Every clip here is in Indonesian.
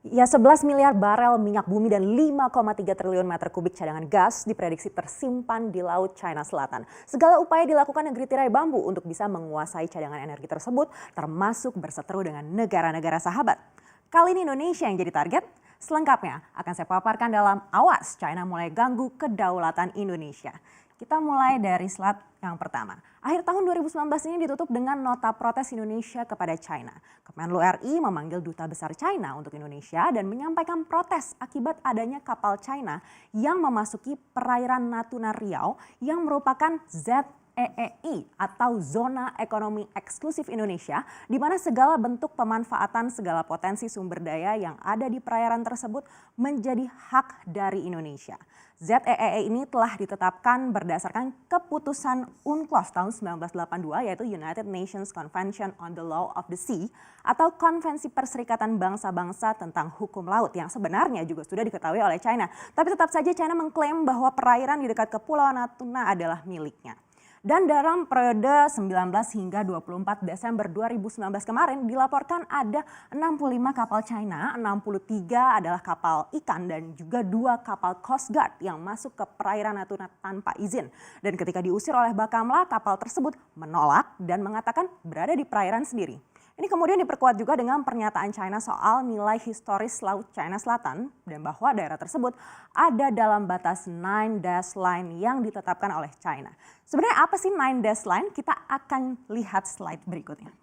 Ya, 11 miliar barel minyak bumi dan 5,3 triliun meter kubik cadangan gas diprediksi tersimpan di Laut China Selatan. Segala upaya dilakukan negeri tirai bambu untuk bisa menguasai cadangan energi tersebut, termasuk berseteru dengan negara-negara sahabat. Kali ini Indonesia yang jadi target. Selengkapnya akan saya paparkan dalam Awas China Mulai Ganggu Kedaulatan Indonesia. Kita mulai dari slide yang pertama. Akhir tahun 2019 ini ditutup dengan nota protes Indonesia kepada China. Kemenlu RI memanggil Duta Besar China untuk Indonesia dan menyampaikan protes akibat adanya kapal China yang memasuki perairan Natuna Riau yang merupakan ZEEI atau Zona Ekonomi Eksklusif Indonesia, di mana segala bentuk pemanfaatan segala potensi sumber daya yang ada di perairan tersebut menjadi hak dari Indonesia. ZEEI ini telah ditetapkan berdasarkan keputusan UNCLOS tahun 1982 yaitu United Nations Convention on the Law of the Sea atau Konvensi Perserikatan Bangsa-Bangsa tentang Hukum Laut yang sebenarnya juga sudah diketahui oleh China. Tapi tetap saja China mengklaim bahwa perairan di dekat Kepulauan Natuna adalah miliknya. Dan dalam periode 19 hingga 24 Desember 2019 kemarin dilaporkan ada 65 kapal China, 63 adalah kapal ikan dan juga 2 kapal Coast Guard yang masuk ke perairan Natuna tanpa izin. Dan ketika diusir oleh Bakamla, kapal tersebut menolak dan mengatakan berada di perairan sendiri. Ini kemudian diperkuat juga dengan pernyataan China soal nilai historis Laut China Selatan dan bahwa daerah tersebut ada dalam batas Nine Dash Line yang ditetapkan oleh China. Sebenarnya apa sih Nine Dash Line? Kita akan lihat slide berikutnya.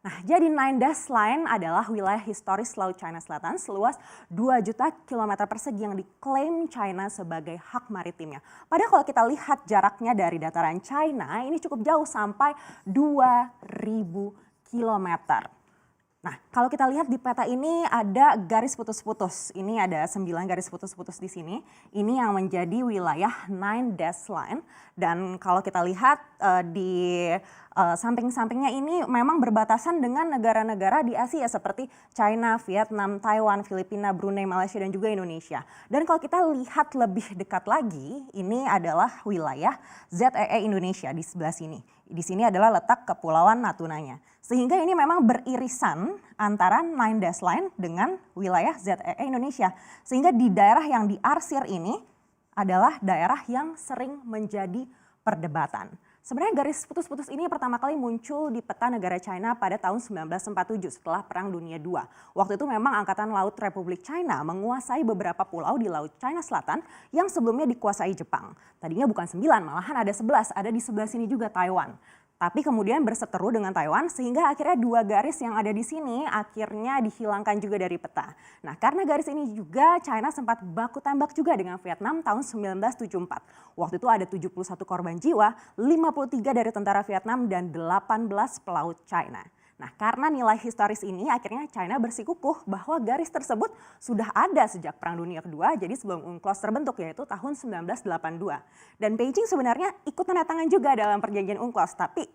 Nah, jadi Nine Dash Line adalah wilayah historis Laut China Selatan seluas 2 juta kilometer persegi yang diklaim China sebagai hak maritimnya. Padahal kalau kita lihat jaraknya dari dataran China ini cukup jauh sampai 2.000 kilometer. Nah, kalau kita lihat di peta ini ada garis putus-putus. Ini ada 9 garis putus-putus di sini. Ini yang menjadi wilayah Nine Dash Line. Dan kalau kita lihat di samping-sampingnya ini memang berbatasan dengan negara-negara di Asia seperti China, Vietnam, Taiwan, Filipina, Brunei, Malaysia, dan juga Indonesia. Dan kalau kita lihat lebih dekat lagi, ini adalah wilayah ZEE Indonesia di sebelah sini. Di sini adalah letak Kepulauan Natunanya. Sehingga ini memang beririsan antara Nine Dash Line dengan wilayah ZEE Indonesia. Sehingga di daerah yang diarsir ini adalah daerah yang sering menjadi perdebatan. Sebenarnya garis putus-putus ini pertama kali muncul di peta negara China pada tahun 1947 setelah Perang Dunia II. Waktu itu memang Angkatan Laut Republik China menguasai beberapa pulau di Laut China Selatan yang sebelumnya dikuasai Jepang. Tadinya bukan 9, malahan ada 11, ada di sebelah sini juga Taiwan. Tapi kemudian berseteru dengan Taiwan sehingga akhirnya 2 garis yang ada di sini akhirnya dihilangkan juga dari peta. Nah, karena garis ini juga China sempat baku tembak juga dengan Vietnam tahun 1974. Waktu itu ada 71 korban jiwa, 53 dari tentara Vietnam dan 18 pelaut China. Nah, karena nilai historis ini akhirnya China bersikukuh bahwa garis tersebut sudah ada sejak Perang Dunia Kedua, jadi sebelum UNCLOS terbentuk yaitu tahun 1982. Dan Beijing sebenarnya ikut tanda tangan juga dalam perjanjian UNCLOS, tapi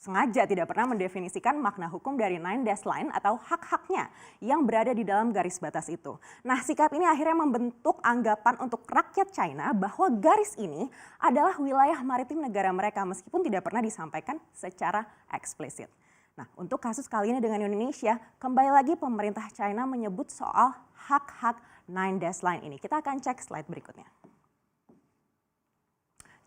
sengaja tidak pernah mendefinisikan makna hukum dari Nine Dash Line atau hak-haknya yang berada di dalam garis batas itu. Nah, sikap ini akhirnya membentuk anggapan untuk rakyat China bahwa garis ini adalah wilayah maritim negara mereka meskipun tidak pernah disampaikan secara eksplisit. Nah, untuk kasus kali ini dengan Indonesia, kembali lagi pemerintah China menyebut soal hak-hak Nine Dash Line ini. Kita akan cek slide berikutnya.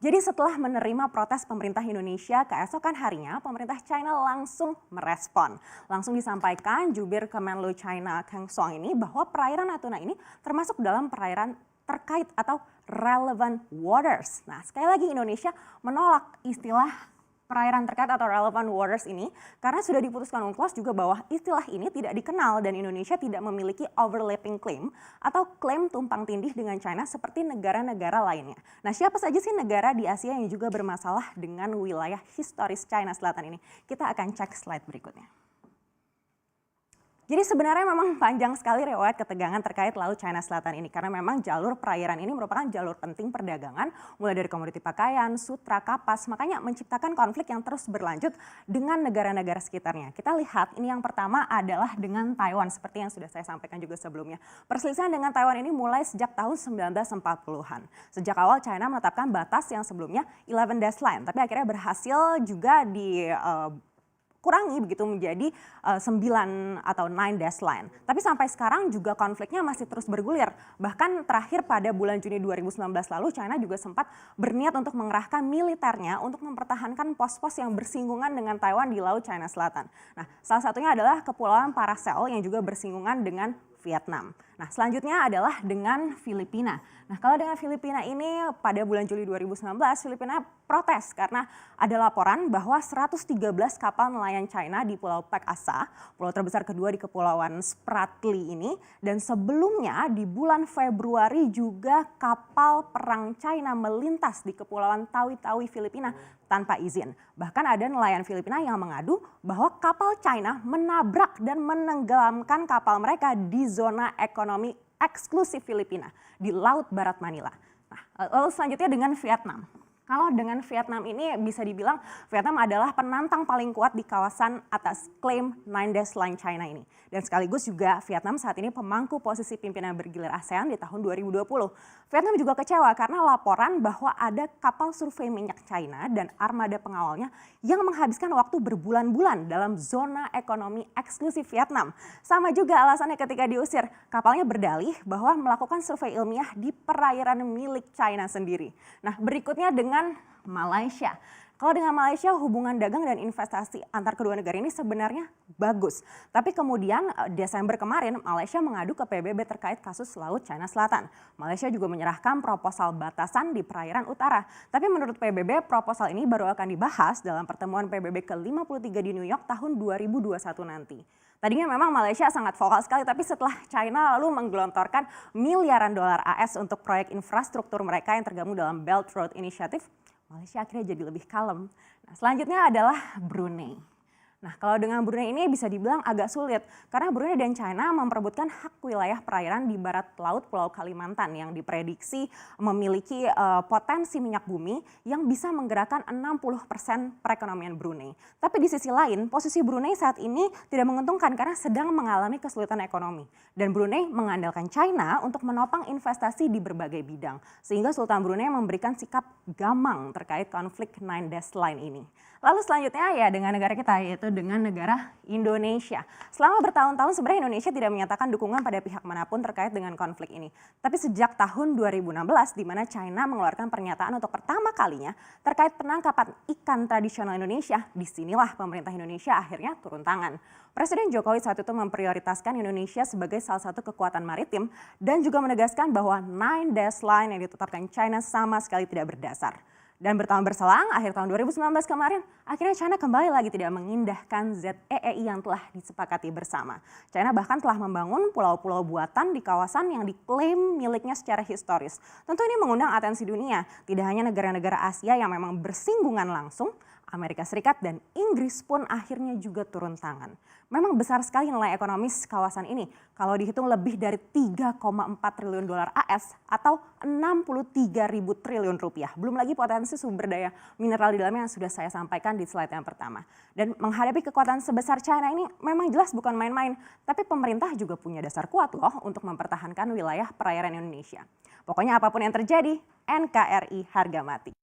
Jadi setelah menerima protes pemerintah Indonesia, keesokan harinya pemerintah China langsung merespon. Langsung disampaikan jubir Kemenlu China Kang Song ini bahwa perairan Natuna ini termasuk dalam perairan terkait atau relevant waters. Nah, sekali lagi Indonesia menolak istilah perairan terkait atau relevant waters ini karena sudah diputuskan UNCLOS juga bahwa istilah ini tidak dikenal dan Indonesia tidak memiliki overlapping claim atau klaim tumpang tindih dengan China seperti negara-negara lainnya. Nah, siapa saja sih negara di Asia yang juga bermasalah dengan wilayah historis China Selatan ini? Kita akan cek slide berikutnya. Jadi sebenarnya memang panjang sekali riwayat ketegangan terkait Laut China Selatan ini karena memang jalur perairan ini merupakan jalur penting perdagangan mulai dari komoditi pakaian, sutra, kapas, makanya menciptakan konflik yang terus berlanjut dengan negara-negara sekitarnya. Kita lihat ini yang pertama adalah dengan Taiwan seperti yang sudah saya sampaikan juga sebelumnya. Perselisihan dengan Taiwan ini mulai sejak tahun 1940-an. Sejak awal China menetapkan batas yang sebelumnya 11 Dash Line tapi akhirnya berhasil juga kurangi begitu menjadi 9 atau 9 dash line. Tapi sampai sekarang juga konfliknya masih terus bergulir. Bahkan terakhir pada bulan Juni 2019 lalu China juga sempat berniat untuk mengerahkan militernya untuk mempertahankan pos-pos yang bersinggungan dengan Taiwan di Laut China Selatan. Nah, salah satunya adalah Kepulauan Paracel yang juga bersinggungan dengan Vietnam. Nah, selanjutnya adalah dengan Filipina. Nah, kalau dengan Filipina ini pada bulan Juli 2019, Filipina protes karena ada laporan bahwa 113 kapal nelayan China di Pulau Pek Asa, pulau terbesar kedua di Kepulauan Spratly ini, dan sebelumnya di bulan Februari juga kapal perang China melintas di Kepulauan Tawi-Tawi Filipina tanpa izin. Bahkan ada nelayan Filipina yang mengadu bahwa kapal China menabrak dan menenggelamkan kapal mereka di zona ekonomi eksklusif Filipina di Laut Barat Manila. Nah, lalu selanjutnya dengan Vietnam. Kalau dengan Vietnam ini bisa dibilang Vietnam adalah penantang paling kuat di kawasan atas klaim Nine Dash Line China ini. Dan sekaligus juga Vietnam saat ini pemangku posisi pimpinan bergilir ASEAN di tahun 2020. Vietnam juga kecewa karena laporan bahwa ada kapal survei minyak China dan armada pengawalnya yang menghabiskan waktu berbulan-bulan dalam zona ekonomi eksklusif Vietnam. Sama juga alasannya ketika diusir, kapalnya berdalih bahwa melakukan survei ilmiah di perairan milik China sendiri. Nah, berikutnya dengan Malaysia. Kalau dengan Malaysia hubungan dagang dan investasi antar kedua negara ini sebenarnya bagus. Tapi kemudian Desember kemarin Malaysia mengadu ke PBB terkait kasus Laut China Selatan. Malaysia juga menyerahkan proposal batasan di perairan utara. Tapi menurut PBB proposal ini baru akan dibahas dalam pertemuan PBB ke-53 di New York tahun 2021 nanti. Tadinya memang Malaysia sangat vokal sekali, tapi setelah China lalu menggelontorkan miliaran dolar AS untuk proyek infrastruktur mereka yang tergabung dalam Belt Road Initiative, Malaysia akhirnya jadi lebih kalem. Nah, selanjutnya adalah Brunei. Nah, kalau dengan Brunei ini bisa dibilang agak sulit karena Brunei dan China memperebutkan hak wilayah perairan di barat laut Pulau Kalimantan yang diprediksi memiliki potensi minyak bumi yang bisa menggerakkan 60% perekonomian Brunei. Tapi di sisi lain, posisi Brunei saat ini tidak menguntungkan karena sedang mengalami kesulitan ekonomi. Dan Brunei mengandalkan China untuk menopang investasi di berbagai bidang. Sehingga Sultan Brunei memberikan sikap gamang terkait konflik Nine Dash Line ini. Lalu selanjutnya ya dengan negara kita yaitu dengan negara Indonesia. Selama bertahun-tahun sebenarnya Indonesia tidak menyatakan dukungan pada pihak manapun terkait dengan konflik ini. Tapi sejak tahun 2016 di mana China mengeluarkan pernyataan untuk pertama kalinya terkait penangkapan ikan tradisional Indonesia, disinilah pemerintah Indonesia akhirnya turun tangan. Presiden Jokowi saat itu memprioritaskan Indonesia sebagai salah satu kekuatan maritim dan juga menegaskan bahwa Nine Dash Line yang ditetapkan China sama sekali tidak berdasar. Dan bertahun berselang, akhir tahun 2019 kemarin, akhirnya China kembali lagi tidak mengindahkan ZEEI yang telah disepakati bersama. China bahkan telah membangun pulau-pulau buatan di kawasan yang diklaim miliknya secara historis. Tentu ini mengundang atensi dunia, tidak hanya negara-negara Asia yang memang bersinggungan langsung, Amerika Serikat dan Inggris pun akhirnya juga turun tangan. Memang besar sekali nilai ekonomis kawasan ini. Kalau dihitung lebih dari 3,4 triliun dolar AS atau 63.000 triliun rupiah. Belum lagi potensi sumber daya mineral di dalamnya yang sudah saya sampaikan di slide yang pertama. Dan menghadapi kekuatan sebesar China ini memang jelas bukan main-main. Tapi pemerintah juga punya dasar kuat loh untuk mempertahankan wilayah perairan Indonesia. Pokoknya apapun yang terjadi, NKRI harga mati.